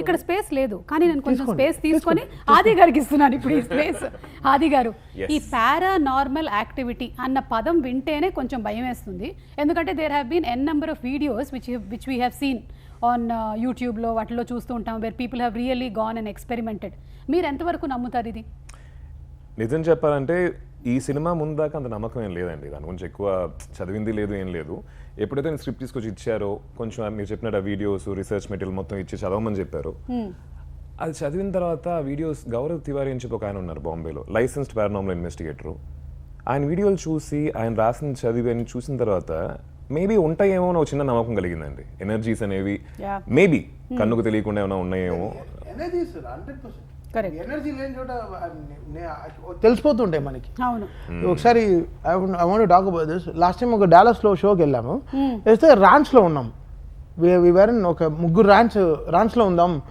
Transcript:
ఇక్కడ స్పేస్ లేదు, కానీ నేను కొంచెం స్పేస్ తీసుకొని ఆది గారికి ఇస్తున్నాను ఇప్పుడు ఈ స్పేస్. ఆది గారు, ఈ పారానార్మల్ యాక్టివిటీ అన్న పదం వింటేనే కొంచెం భయం వేస్తుంది. ఎందుకంటే there have been n number of videos which we have seen on యూట్యూబ్లో వాటిలో చూస్తూ ఉంటాం, where people have really gone and experimented. మీరు ఎంతవరకు నమ్ముతారు ఇది? నిజం చెప్పాలంటే ఈ సినిమా ముందాక అంత నమ్మకం ఏం లేదండి, దాని గురించి ఎక్కువ చదివింది లేదు, ఏం లేదు. ఎప్పుడైతే నేను స్క్రిప్ట్ తీసుకొచ్చి ఇచ్చారో, కొంచెం మీరు చెప్పినట్టు ఆ వీడియోస్ రీసెర్చ్ మెటీరియల్ మొత్తం ఇచ్చి చదవమని చెప్పారు. అది చదివిన తర్వాత వీడియోస్, గౌరవ్ తివారీ అని చెప్పి ఒక ఆయన ఉన్నారు బాంబేలో, లైసెన్స్డ్ పారానార్మల్ ఇన్వెస్టిగేటరు. ఆయన వీడియోలు చూసి ఆయన రాసిన చదివి అని చూసిన తర్వాత మేబీ ఉంటాయేమో అని ఒక చిన్న నమ్మకం కలిగిందండి. ఎనర్జీస్ అనేవి మేబీ కన్నుకు తెలియకుండా ఏమైనా ఉన్నాయేమో. ఎనర్జీ లేని చోట తెలిసిపోతుంటాయి మనకి. ఒకసారి I want to talk about this. Last time ఒక డాలస్లో షోకి వెళ్ళాము, వేస్తే రాంచ్లో ఉన్నాం. ఒక ముగ్గురు రాంచ్లో ఉందాం,